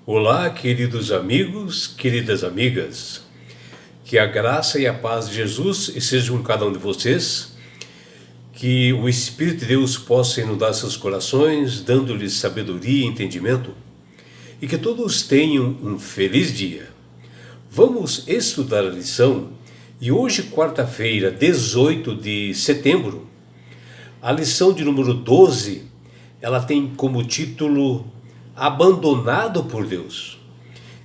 Olá, queridos amigos, queridas amigas. Que a graça e a paz de Jesus estejam com cada um de vocês. Que o Espírito de Deus possa inundar seus corações, dando-lhes sabedoria e entendimento. E que todos tenham um feliz dia. Vamos estudar a lição. E hoje, quarta-feira, 18 de setembro, a lição de número 12, ela tem como título Abandonado por Deus.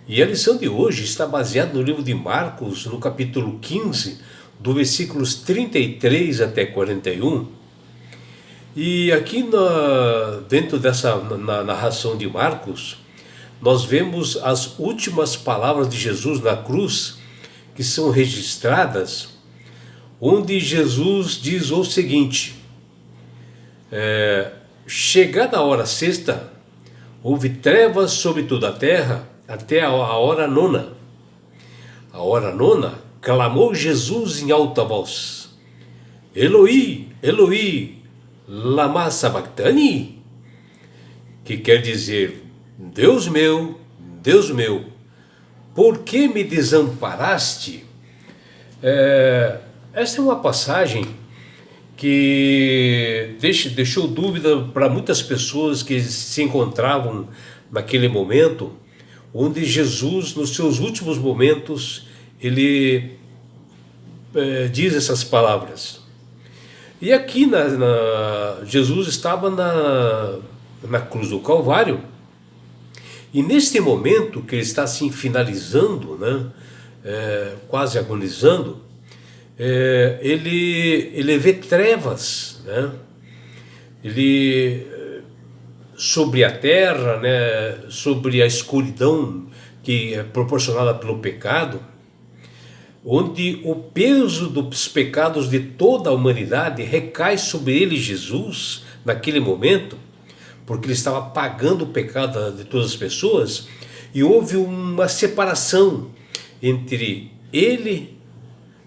E a lição de hoje está baseada no livro de Marcos, no capítulo 15, do versículos 33 até 41. E aqui dentro dessa narração de Marcos, nós vemos as últimas palavras de Jesus na cruz, que são registradas, onde Jesus diz o seguinte: chegada a hora sexta, houve trevas sobre toda a terra até a hora nona. A hora nona, clamou Jesus em alta voz: Eloi, Eloi, lama sabachthani? Que quer dizer: Deus meu, por que me desamparaste? Esta é uma passagem que deixou dúvida para muitas pessoas que se encontravam naquele momento, onde Jesus, nos seus últimos momentos, ele diz essas palavras. E aqui Jesus estava na cruz do Calvário, e neste momento que ele está assim finalizando, quase agonizando, ele vê trevas, ele sobre a terra, sobre a escuridão que é proporcionada pelo pecado, onde o peso dos pecados de toda a humanidade recai sobre ele, Jesus, naquele momento, porque ele estava pagando o pecado de todas as pessoas, e houve uma separação entre ele,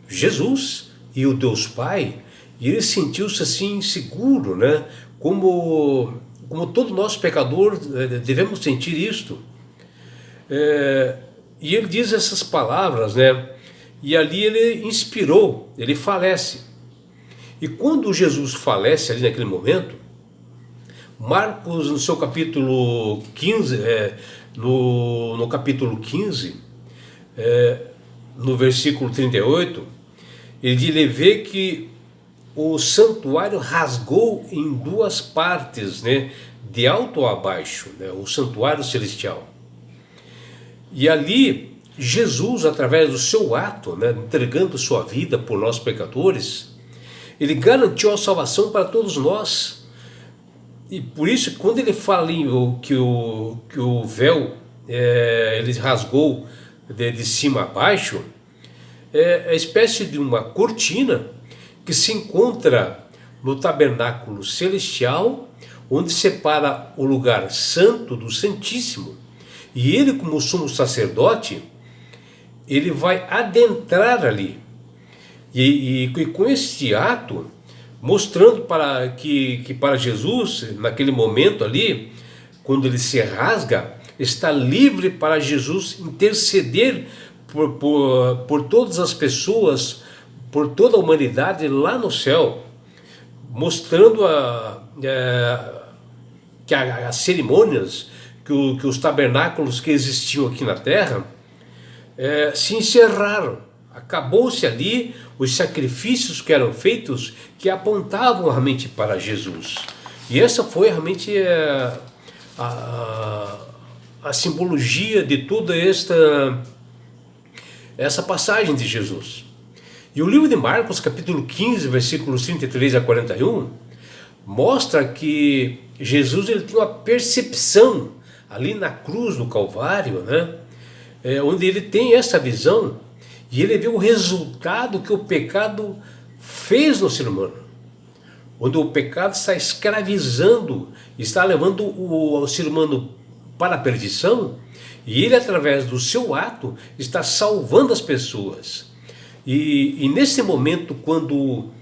Jesus, e o Deus Pai, e ele sentiu-se assim inseguro, como todo nosso pecador devemos sentir isto. E ele diz essas palavras, e ali ele inspirou, ele falece. E quando Jesus falece ali naquele momento, Marcos, no seu capítulo 15, no capítulo 15, no versículo 38, ele vê que o santuário rasgou em duas partes, de alto a baixo, o santuário celestial. E ali, Jesus, através do seu ato, entregando sua vida por nós pecadores, ele garantiu a salvação para todos nós. E por isso, quando ele fala que o véu ele rasgou de cima a baixo, é a espécie de uma cortina que se encontra no tabernáculo celestial, onde separa o lugar santo do santíssimo. E ele, como sumo sacerdote, ele vai adentrar ali. E com este ato, mostrando que para Jesus, naquele momento ali, quando ele se rasga, está livre para Jesus interceder por todas as pessoas, por toda a humanidade lá no céu, mostrando que as cerimônias, que os tabernáculos que existiam aqui na terra se encerraram. Acabou-se ali os sacrifícios que eram feitos, que apontavam realmente para Jesus. E essa foi realmente a simbologia de toda essa passagem de Jesus. E o livro de Marcos, capítulo 15, versículos 33 a 41, mostra que Jesus ele tem uma percepção ali na cruz do Calvário, onde ele tem essa visão, e ele vê o resultado que o pecado fez no ser humano, onde o pecado está escravizando, está levando o ser humano para a perdição, e ele, através do seu ato, está salvando as pessoas. E nesse momento, quando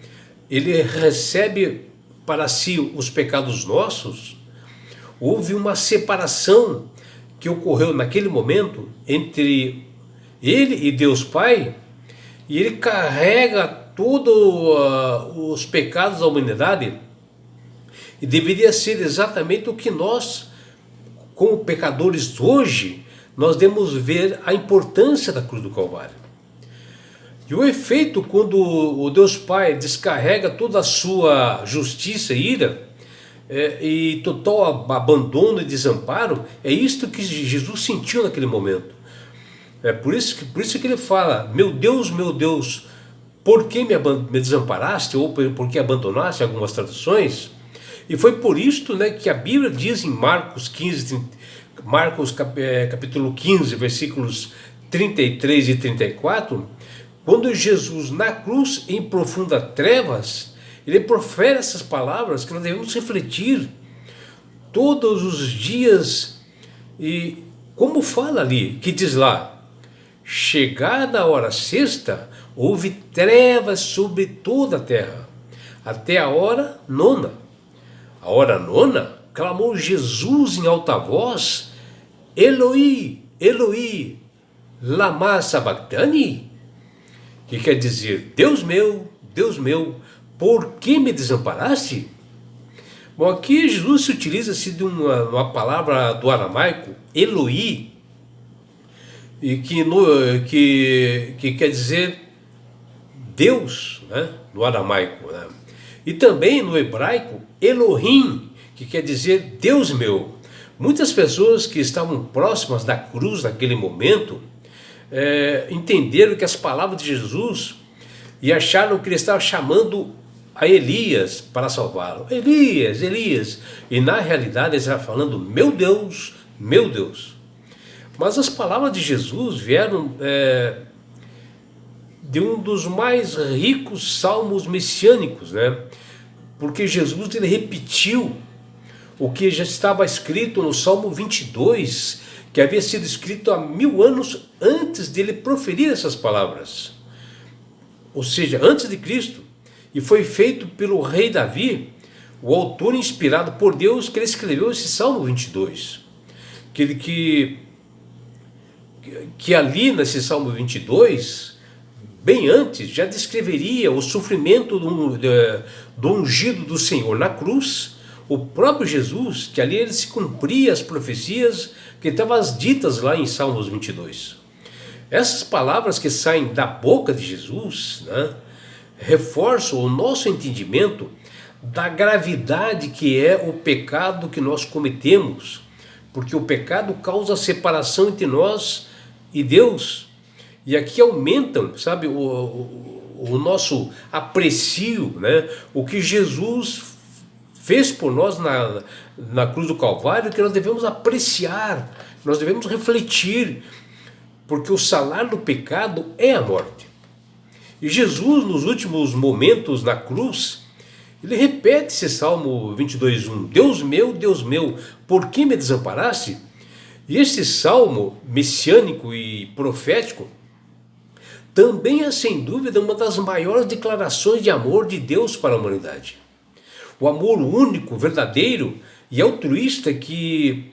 ele recebe para si os pecados nossos, houve uma separação que ocorreu naquele momento entre ele e Deus Pai, e ele carrega todos os pecados da humanidade, e deveria ser exatamente o que nós, como pecadores hoje, nós devemos ver a importância da cruz do Calvário. E o efeito, quando o Deus Pai descarrega toda a sua justiça e ira, e total abandono e desamparo, é isto que Jesus sentiu naquele momento. É por isso que ele fala: meu Deus, por que me desamparaste? Ou por que abandonaste, em algumas traduções. E foi por isto, né, que a Bíblia diz em Marcos capítulo 15, versículos 33 e 34, quando Jesus na cruz, em profunda trevas, ele profere essas palavras que nós devemos refletir todos os dias. E como fala ali, que diz lá: chegada a hora sexta, houve trevas sobre toda a terra, até a hora nona. A hora nona, clamou Jesus em alta voz: Eloi, Eloi, lama sabachthani? Que quer dizer: Deus meu, por que me desamparaste? Bom, aqui Jesus se utiliza-se de uma palavra do aramaico, Eloi, e que quer dizer Deus, né, no aramaico, né? E também no hebraico, Elohim, que quer dizer Deus meu. Muitas pessoas que estavam próximas da cruz naquele momento entenderam que as palavras de Jesus e acharam que ele estava chamando a Elias para salvá-lo. Elias, Elias. E na realidade ele estava falando: meu Deus, meu Deus. Mas as palavras de Jesus vieram de um dos mais ricos salmos messiânicos, né? Porque Jesus, ele repetiu o que já estava escrito no Salmo 22, que havia sido escrito há 1000 anos antes dele proferir essas palavras, ou seja, antes de Cristo, e foi feito pelo rei Davi, o autor inspirado por Deus, que ele escreveu esse Salmo 22, que ali nesse Salmo 22, bem antes, já descreveria o sofrimento do ungido do Senhor na cruz, o próprio Jesus, que ali ele se cumpria as profecias que estavam ditas lá em Salmos 22. Essas palavras que saem da boca de Jesus, né, reforçam o nosso entendimento da gravidade que é o pecado que nós cometemos, porque o pecado causa separação entre nós e Deus. E aqui aumentam, sabe, o nosso aprecio, né, o que Jesus fez por nós na cruz do Calvário, que nós devemos apreciar, nós devemos refletir, porque o salário do pecado é a morte. E Jesus, nos últimos momentos na cruz, ele repete esse Salmo 22:1, Deus meu, por que me desamparaste? E esse salmo messiânico e profético também é, sem dúvida, uma das maiores declarações de amor de Deus para a humanidade. O amor único, verdadeiro e altruísta que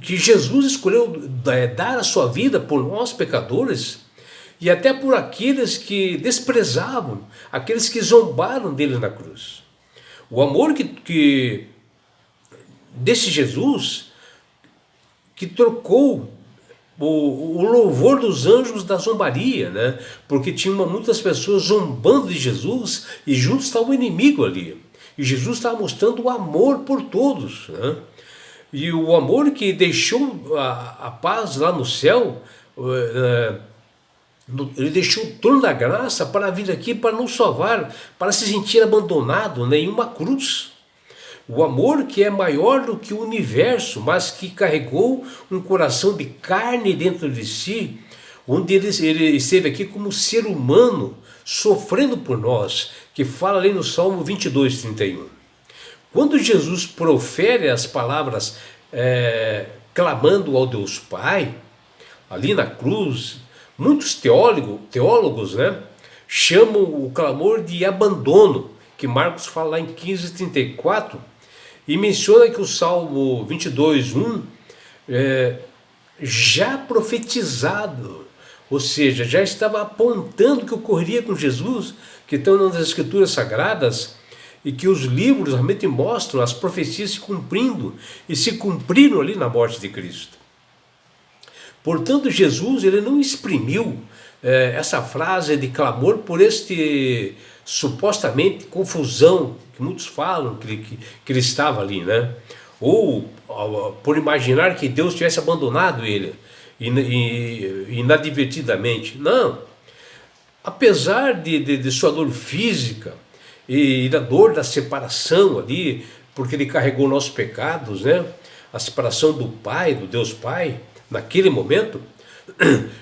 Jesus escolheu dar a sua vida por nós pecadores, e até por aqueles que desprezavam, aqueles que zombaram dele na cruz. O amor desse Jesus, que trocou o louvor dos anjos da zombaria, né? Porque tinha muitas pessoas zombando de Jesus e junto estava o inimigo ali. E Jesus estava mostrando o amor por todos, né? E o amor que deixou a paz lá no céu, ele deixou o trono da graça para vir aqui para nos salvar, para se sentir abandonado, né, em uma cruz. O amor que é maior do que o universo, mas que carregou um coração de carne dentro de si, onde ele esteve aqui como ser humano, sofrendo por nós, que fala ali no Salmo 22:31. Quando Jesus profere as palavras clamando ao Deus Pai, ali na cruz, muitos teólogos, né, chamam o clamor de abandono, que Marcos fala lá em 15:34, e menciona que o Salmo 22:1 já profetizado, ou seja, já estava apontando o que ocorreria com Jesus, que estão nas Escrituras Sagradas, e que os livros realmente mostram as profecias se cumprindo, e se cumpriram ali na morte de Cristo. Portanto, Jesus ele não exprimiu essa frase de clamor por este supostamente confusão que muitos falam que ele estava ali, né? Ou por imaginar que Deus tivesse abandonado ele inadvertidamente. Não. Apesar de sua dor física e da dor da separação ali, porque ele carregou nossos pecados, né? A separação do Pai, do Deus Pai, naquele momento,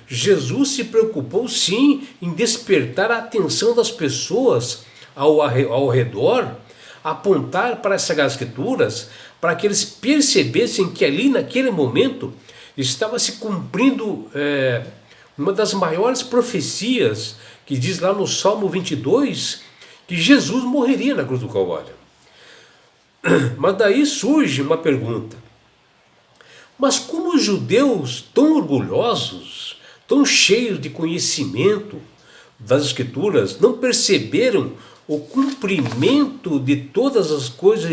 Jesus se preocupou sim em despertar a atenção das pessoas ao redor, apontar para as Sagradas Escrituras, para que eles percebessem que ali naquele momento estava se cumprindo uma das maiores profecias, que diz lá no Salmo 22, que Jesus morreria na cruz do Calvário. Mas daí surge uma pergunta: mas como os judeus, tão orgulhosos, tão cheios de conhecimento das Escrituras, não perceberam o cumprimento de todas as coisas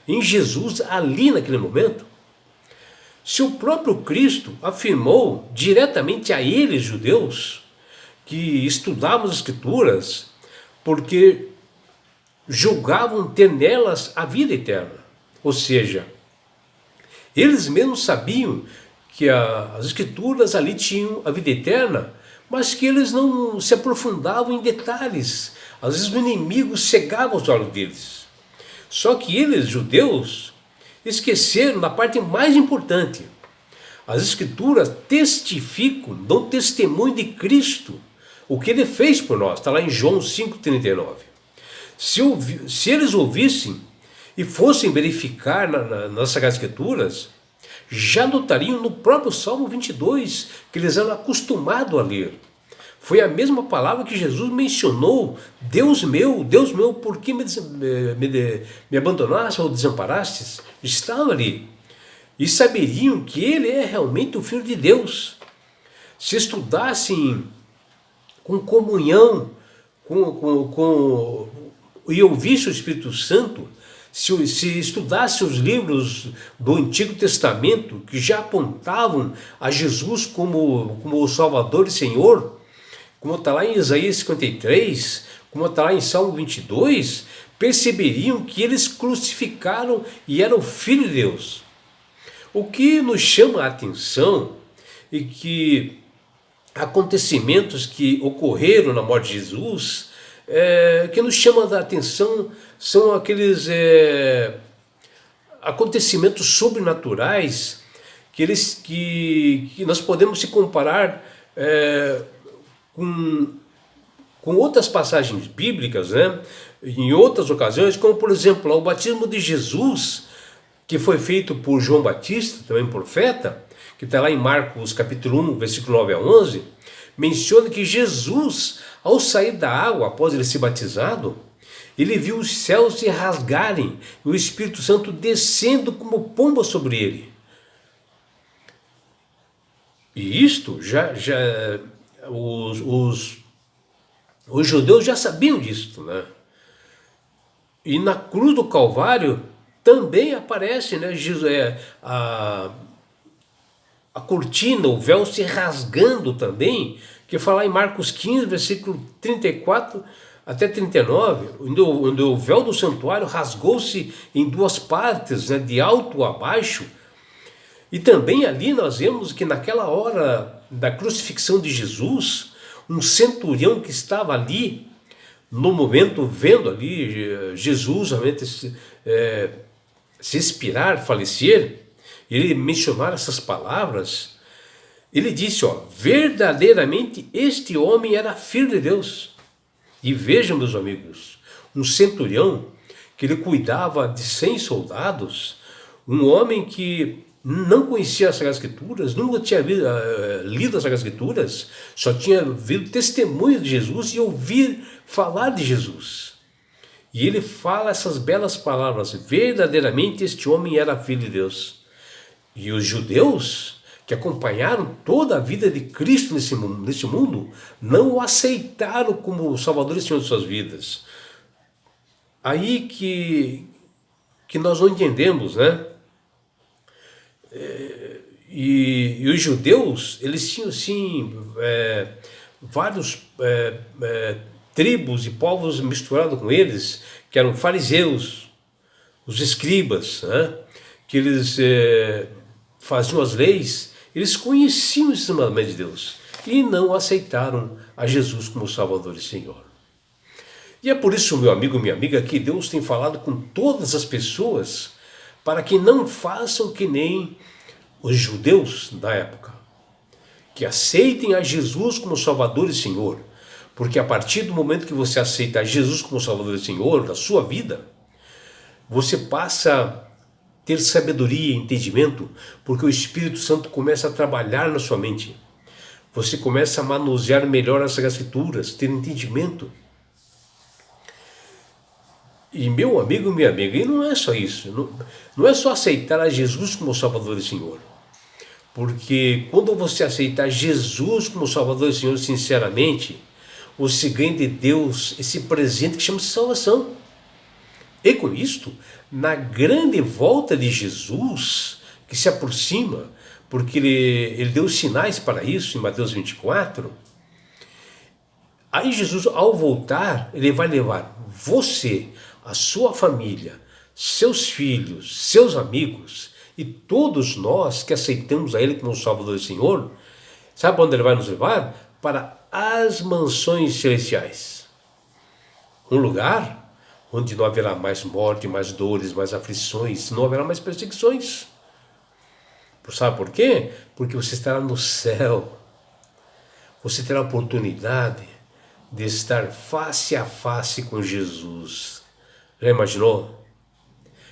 em Jesus ali naquele momento? Se o próprio Cristo afirmou diretamente a eles, judeus, que estudavam as Escrituras, porque julgavam ter nelas a vida eterna. Ou seja, eles mesmos sabiam que as Escrituras ali tinham a vida eterna, mas que eles não se aprofundavam em detalhes. Às vezes o inimigo cegava os olhos deles. Só que eles, judeus, esqueceram da parte mais importante. As Escrituras testificam, dão testemunho de Cristo, o que Ele fez por nós. Está lá em João 5,39. Se eles ouvissem e fossem verificar nas Sagradas Escrituras, já notariam no próprio Salmo 22, que eles eram acostumados a ler. Foi a mesma palavra que Jesus mencionou: Deus meu, por que me abandonaste ou desamparastes? Estava ali. E saberiam que Ele é realmente o Filho de Deus. Se estudassem com comunhão, e ouvissem o Espírito Santo, se estudasse os livros do Antigo Testamento, que já apontavam a Jesus como o Salvador e Senhor, como está lá em Isaías 53, como está lá em Salmo 22, perceberiam que eles crucificaram e eram Filho de Deus. O que nos chama a atenção é que acontecimentos que ocorreram na morte de Jesus, que nos chama a atenção, são aqueles acontecimentos sobrenaturais que nós podemos se comparar com outras passagens bíblicas, né? Em outras ocasiões, como por exemplo o batismo de Jesus, que foi feito por João Batista, também profeta, que está lá em Marcos capítulo 1, versículo 9 a 11, menciona que Jesus, ao sair da água, após ele ser batizado, ele viu os céus se rasgarem e o Espírito Santo descendo como pomba sobre ele. E isto os judeus já sabiam disso, né? E na cruz do Calvário também aparece, né, a cortina, o véu se rasgando também, que fala em Marcos 15, versículo 34 até 39, onde o véu do santuário rasgou-se em duas partes, né, de alto a baixo. E também ali nós vemos que naquela hora da crucifixão de Jesus, um centurião que estava ali, no momento vendo ali Jesus realmente se expirar, falecer, ele mencionar essas palavras, ele disse, verdadeiramente este homem era Filho de Deus. E vejam, meus amigos, um centurião que ele cuidava de 100 soldados, um homem que não conhecia as Sagradas Escrituras, nunca tinha lido as Sagradas Escrituras, só tinha ouvido testemunho de Jesus e ouvir falar de Jesus. E ele fala essas belas palavras: verdadeiramente este homem era Filho de Deus. E os judeus que acompanharam toda a vida de Cristo nesse mundo não o aceitaram como Salvador e Senhor de suas vidas. Aí que nós não entendemos, né? E os judeus, eles tinham assim vários tribos e povos misturados com eles, que eram fariseus, os escribas, né? Que eles faziam as leis, eles conheciam esses mandamentos de Deus e não aceitaram a Jesus como Salvador e Senhor. E é por isso, meu amigo, minha amiga, que Deus tem falado com todas as pessoas para que não façam que nem os judeus da época, que aceitem a Jesus como Salvador e Senhor, porque a partir do momento que você aceita Jesus como Salvador e Senhor da sua vida, você passa a ter sabedoria e entendimento, porque o Espírito Santo começa a trabalhar na sua mente. Você começa a manusear melhor as Escrituras, ter entendimento. E meu amigo, minha amiga, e não é só isso, não é só aceitar a Jesus como Salvador e Senhor. Porque quando você aceitar Jesus como Salvador e Senhor sinceramente, você ganha de Deus esse presente que chama-se salvação. E com isto, na grande volta de Jesus, que se aproxima, porque ele deu sinais para isso em Mateus 24, aí Jesus, ao voltar, ele vai levar você, a sua família, seus filhos, seus amigos e todos nós que aceitamos a Ele como Salvador e Senhor. Sabe para onde Ele vai nos levar? Para as mansões celestiais. Um lugar onde não haverá mais morte, mais dores, mais aflições, não haverá mais perseguições. Sabe por quê? Porque você estará no céu. Você terá a oportunidade de estar face a face com Jesus. Já imaginou?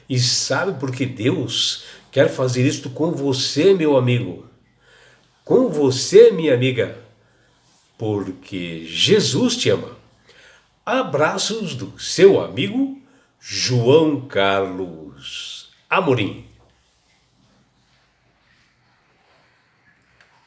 E sabe por que Deus quer fazer isto com você, meu amigo? Com você, minha amiga? Porque Jesus te ama. Abraços do seu amigo João Carlos Amorim.